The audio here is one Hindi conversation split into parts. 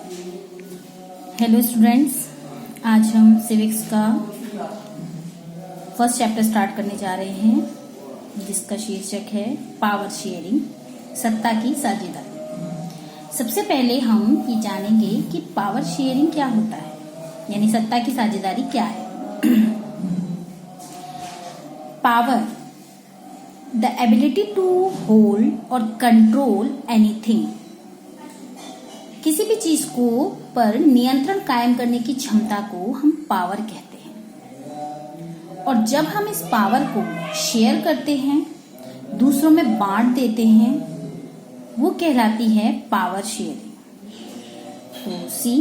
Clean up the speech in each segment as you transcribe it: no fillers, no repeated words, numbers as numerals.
हेलो स्टूडेंट्स, आज हम सिविक्स का फर्स्ट चैप्टर स्टार्ट करने जा रहे हैं जिसका शीर्षक है पावर शेयरिंग, सत्ता की साझेदारी। सबसे पहले हम ये जानेंगे कि पावर शेयरिंग क्या होता है, यानी सत्ता की साझेदारी क्या है। Power, the ability to hold और कंट्रोल एनीथिंग, किसी भी चीज को पर नियंत्रण कायम करने की क्षमता को हम पावर कहते हैं। और जब हम इस पावर को शेयर करते हैं, दूसरों में बांट देते हैं, वो कहलाती है पावर शेयरिंग। तो सी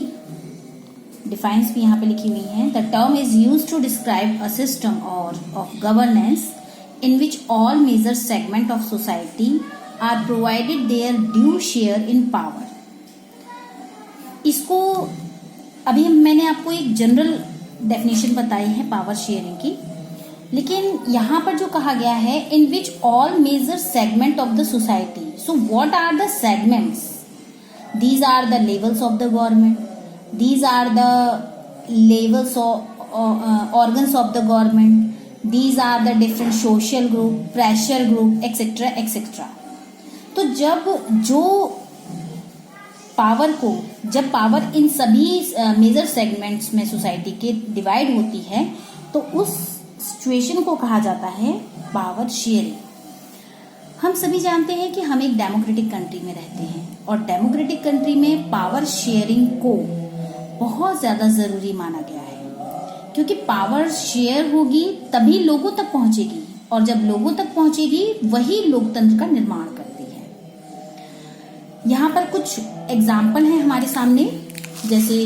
डिफाइंस भी यहाँ पे लिखी हुई है। The term is used to describe a system or of governance in which all major segment of society are provided their due share in power। इसको अभी मैंने आपको एक जनरल डेफिनेशन बताई है पावर शेयरिंग की, लेकिन यहाँ पर जो कहा गया है in which all major segment of the society. So what are the segments? These are the levels of the government, these are the levels organs of the government, these are the different social group, pressure group, etc etc। तो जब पावर इन सभी मेजर सेगमेंट्स में सोसाइटी के डिवाइड होती है तो उस सिचुएशन को कहा जाता है पावर शेयरिंग। हम सभी जानते हैं कि हम एक डेमोक्रेटिक कंट्री में रहते हैं और डेमोक्रेटिक कंट्री में पावर शेयरिंग को बहुत ज्यादा जरूरी माना गया है, क्योंकि पावर शेयर होगी तभी लोगों तक पहुंचेगी, और जब लोगों तक पहुंचेगी वही लोकतंत्र का निर्माण करती है। यहाँ पर कुछ एग्जाम्पल हैं हमारे सामने, जैसे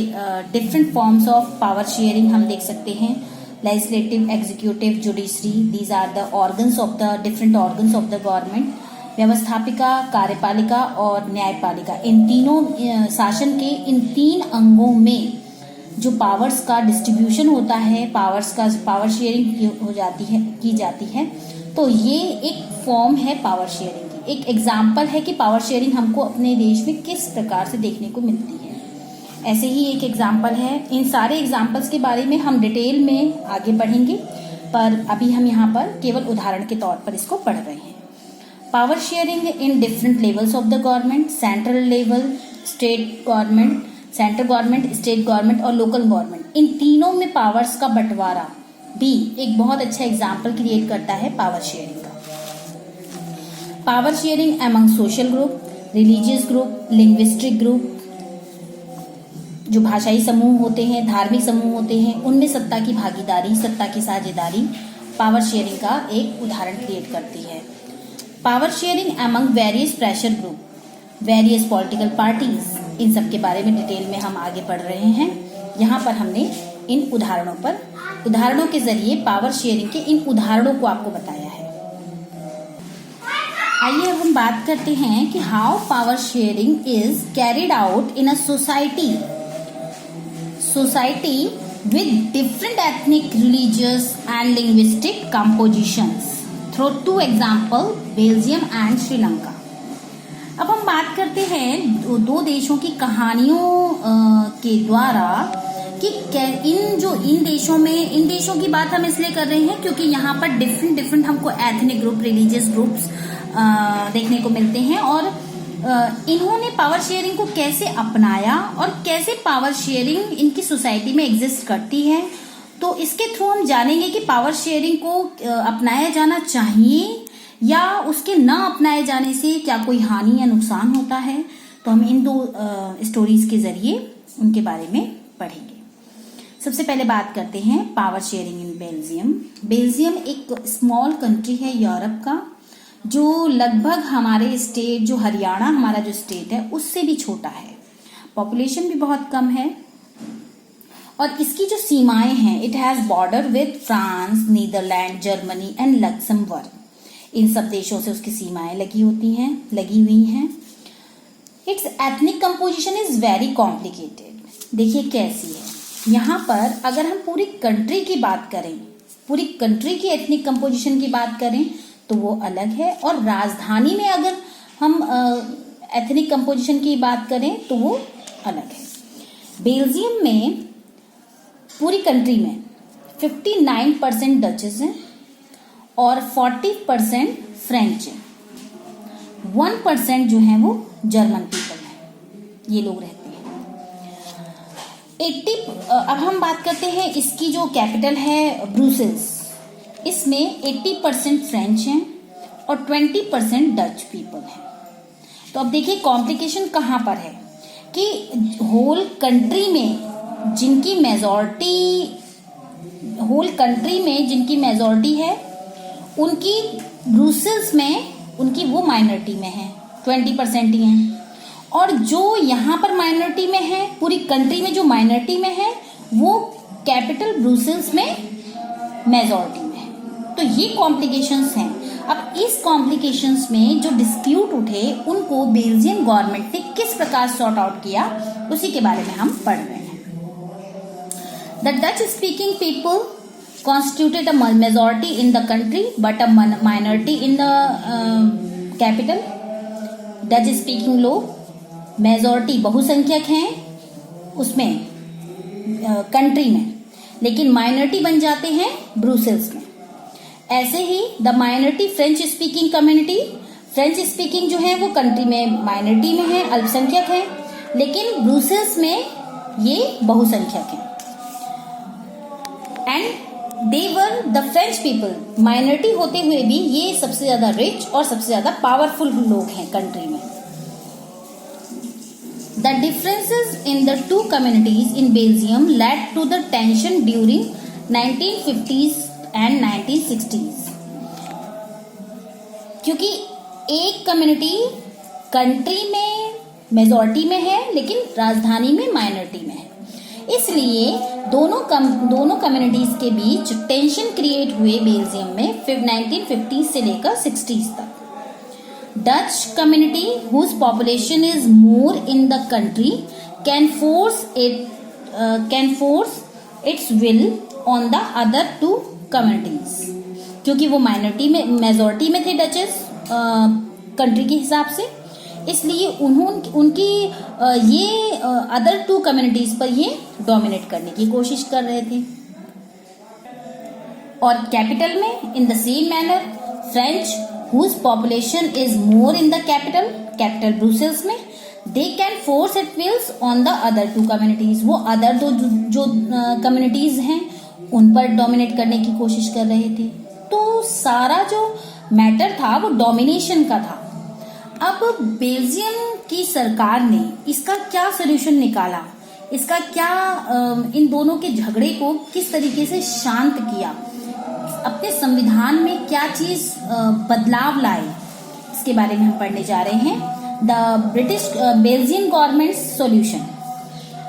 different forms of power sharing हम देख सकते हैं। Legislative, executive, judiciary, these are the organs of the different organs of the government. व्यवस्थापिका, कार्यपालिका और न्यायपालिका, इन तीनों शासन के इन तीन अंगों में जो पावर्स का डिस्ट्रीब्यूशन होता है, पावर शेयरिंग की जाती है। तो ये एक फॉर्म है पावर शेयरिंग की, एक एग्जाम्पल है कि पावर शेयरिंग हमको अपने देश में किस प्रकार से देखने को मिलती है। ऐसे ही एक एग्जाम्पल है। इन सारे एग्जाम्पल्स के बारे में हम डिटेल में आगे पढ़ेंगे, पर अभी हम यहाँ पर केवल उदाहरण के तौर पर इसको पढ़ रहे हैं। Power sharing in different levels of the government, central level, state government, central government, state government और लोकल गवर्नमेंट, इन तीनों में पावर्स का बंटवारा भी एक बहुत अच्छा एग्जाम्पल क्रिएट करता है पावर शेयरिंग का। Power sharing among social group, religious group, linguistic group, जो भाषाई समूह होते हैं, धार्मिक समूह होते हैं, उनमें सत्ता की भागीदारी, सत्ता की साझेदारी पावर शेयरिंग का एक उदाहरण क्रिएट करती है। Power sharing among various pressure group, various political parties, इन सब के बारे में डिटेल में हम आगे पढ़ रहे हैं। यहाँ पर हमने इन उदाहरणों के जरिए पावर शेयरिंग के इन उदाहरणों को आपको बताया है। आइए अब हम बात करते हैं कि how power sharing is carried out in a society with different ethnic, religious and linguistic compositions through two example Belgium and Sri Lanka. अब हम बात करते हैं दो देशों की कहानियों के द्वारा कि इन देशों की बात हम इसलिए कर रहे हैं क्योंकि यहाँ पर डिफरेंट हमको एथनिक ग्रुप, रिलीजियस ग्रुप्स देखने को मिलते हैं, और इन्होंने पावर शेयरिंग को कैसे अपनाया और कैसे पावर शेयरिंग इनकी सोसाइटी में एग्जिस्ट करती है। तो इसके थ्रू हम जानेंगे कि पावर शेयरिंग को अपनाया जाना चाहिए या उसके न अपनाए जाने से क्या कोई हानि या नुकसान होता है। तो हम इन दो स्टोरीज के जरिए उनके बारे में पढ़ेंगे। सबसे पहले बात करते हैं power sharing in Belgium. Belgium एक स्मॉल कंट्री है यूरोप का, जो लगभग हमारे स्टेट, जो हरियाणा हमारा जो स्टेट है, उससे भी छोटा है। पॉपुलेशन भी बहुत कम है और इसकी जो सीमाएं हैं, it has border with France, Netherlands, Germany and Luxembourg. इन सब देशों से उसकी सीमाएं लगी हुई हैं। Its ethnic composition is very complicated. देखिए कैसी है। यहाँ पर अगर हम पूरी कंट्री की बात करें, पूरी कंट्री की एथनिक कंपोजिशन की बात करें तो वो अलग है, और राजधानी में अगर हम एथनिक कंपोजिशन की बात करें तो वो अलग है। बेल्जियम में पूरी कंट्री में 59% डचेस हैं और 40% फ्रेंच हैं। 1% जो है वो जर्मन पीपल है, ये लोग रहते हैं। अब हम बात करते हैं इसकी जो कैपिटल है ब्रुसेल्स, इसमें 80% फ्रेंच हैं और 20% डच पीपल हैं। तो अब देखिए कॉम्प्लिकेशन कहाँ पर है कि होल कंट्री में जिनकी मेजॉरिटी है उनकी ब्रुसेल्स में उनकी वो माइनॉरिटी में है, 20% ही हैं। और जो यहाँ पर माइनॉरिटी में है, पूरी कंट्री में जो माइनॉरिटी में है वो कैपिटल ब्रुसेल्स में मेजॉरिटी में है। तो ये कॉम्प्लिकेशंस हैं। अब इस कॉम्प्लिकेशंस में जो डिस्प्यूट उठे उनको बेल्जियम गवर्नमेंट ने किस प्रकार सॉर्ट आउट किया, उसी के बारे में हम पढ़ रहे हैं। The Dutch speaking people constituted a majority in the country but a minority in the capital. Dutch speaking लोग मेजॉरिटी बहुसंख्यक हैं उसमें कंट्री में, लेकिन माइनॉरिटी बन जाते हैं ब्रुसेल्स में। ऐसे ही the minority French speaking community, French speaking जो है वो कंट्री में माइनॉरिटी में है, अल्पसंख्यक है, लेकिन ब्रुसेल्स में ये बहुसंख्यक है। And they were the French people, minority होते हुए भी ये सबसे ज्यादा रिच और सबसे ज्यादा पावरफुल लोग हैं कंट्री में। The differences in the two communities in Belgium led to the tension during 1950s and 1960s। क्योंकि एक कम्युनिटी कंट्री में मेजॉरिटी में है लेकिन राजधानी में माइनॉरिटी में है, इसलिए दोनों कम्युनिटीज के बीच टेंशन क्रिएट हुए बेल्जियम में 1950 से लेकर 60s तक। Dutch community whose population is more in the country can force its will on the other two communities. क्योंकि वो माइनॉरिटी में मेजॉरिटी में थे डचेस कंट्री के हिसाब से, इसलिए उनकी ये अदर टू कम्युनिटीज पर ये डोमिनेट करने की कोशिश कर रहे थे। और कैपिटल में in the same manner French whose population is more in the capital Brussels में, they can force it wills on the other two communities. वो अदर जो कम्युनिटीज हैं उन पर डोमिनेट करने की कोशिश कर रहे थे। तो सारा जो मैटर था वो डोमिनेशन का था। अब बेल्जियम की सरकार ने इसका क्या सोल्यूशन निकाला, इसका क्या इन दोनों के झगड़े को किस तरीके से शांत किया, अपने संविधान में क्या चीज बदलाव लाए, इसके बारे में हम पढ़ने जा रहे हैं। The Belgian government solution.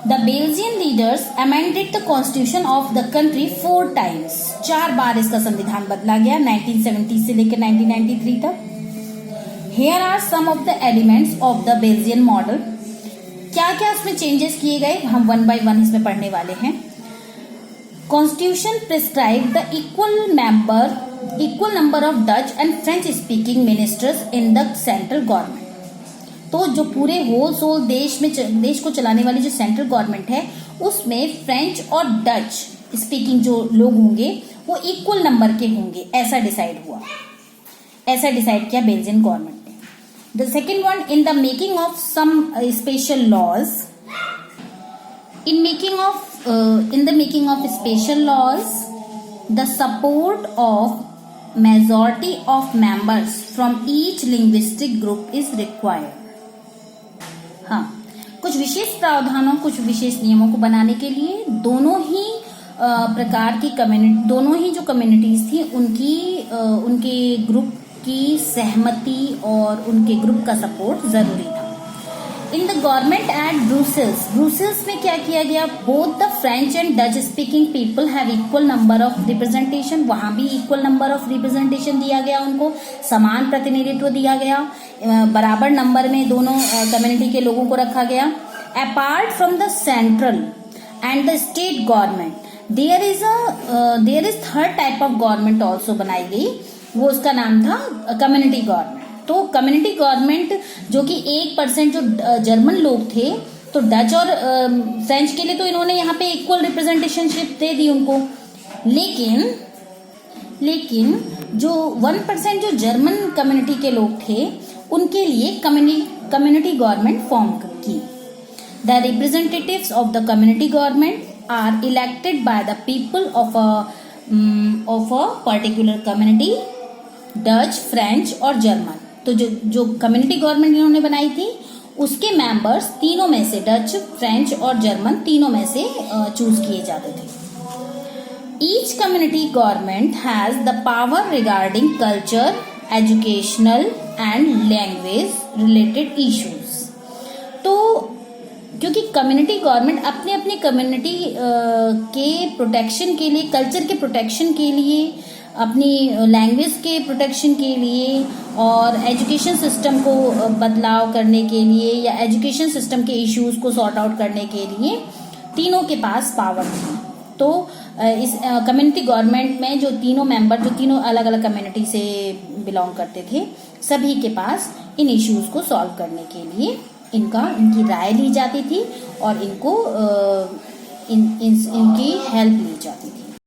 The Belgian leaders amended the constitution of the country 4 times। 4 बार इसका संविधान बदला गया, 1970 से लेकर 1993 तक। Here are some of the elements of the Belgian model। क्या क्या इसमें चेंजेस किए गए, हम 1 by 1 इसमें पढ़ने वाले हैं। Constitution prescribed the equal number of Dutch and French speaking ministers in the central government। तो जो पूरे होल सोल देश को चलाने वाली जो सेंट्रल गवर्नमेंट है उसमें फ्रेंच और डच स्पीकिंग जो लोग होंगे वो इक्वल नंबर के होंगे, ऐसा डिसाइड हुआ, ऐसा डिसाइड किया Belgian government. The second one, in the making of some special laws, in the making of special laws, the support of majority of members from each linguistic group is required। हाँ, कुछ विशेष प्रावधानों, कुछ विशेष नियमों को बनाने के लिए दोनों ही प्रकार की कम्युनिटी, दोनों ही जो कम्युनिटीज थी उनके ग्रुप की सहमति और उनके ग्रुप का सपोर्ट जरूरी था। In the government at Brussels में क्या किया गया, both the French and Dutch speaking people have equal number of representation. वहां भी इक्वल नंबर ऑफ रिप्रेजेंटेशन दिया गया, उनको समान प्रतिनिधित्व दिया गया, बराबर नंबर में दोनों कम्युनिटी के लोगों को रखा गया। Apart from the central and the state government there is third type of government also बनाई गई, वो उसका नाम था कम्युनिटी गवर्नमेंट। तो कम्युनिटी गवर्नमेंट जो कि 1% जो जर्मन लोग थे तो डच और फ्रेंच के लिए तो इन्होंने यहाँ पे इक्वल रिप्रेजेंटेशनशिप दे दी उनको, लेकिन जो 1% जो जर्मन कम्युनिटी के लोग थे उनके लिए कम्युनिटी गवर्नमेंट फॉर्म की। The representatives of the community government are elected by the people of a particular community, Dutch, French और जर्मन। तो जो कम्युनिटी गवर्नमेंट इन्होंने बनाई थी उसके मेंबर्स तीनों में से, डच, फ्रेंच और जर्मन तीनों में से चूज किए जाते थे। Each community government has the power regarding culture, educational and language related issues. तो क्योंकि कम्युनिटी गवर्नमेंट अपने अपने कम्युनिटी के प्रोटेक्शन के लिए, कल्चर के प्रोटेक्शन के लिए, अपनी लैंग्वेज के प्रोटेक्शन के लिए और एजुकेशन सिस्टम को बदलाव करने के लिए या एजुकेशन सिस्टम के इश्यूज को सॉर्ट आउट करने के लिए तीनों के पास पावर थी। तो इस कम्युनिटी गवर्नमेंट में जो तीनों मेंबर, जो तीनों अलग अलग कम्युनिटी से बिलोंग करते थे, सभी के पास इन इश्यूज को सॉल्व करने के लिए इनकी राय ली जाती थी और इनकी हेल्प ली जाती थी।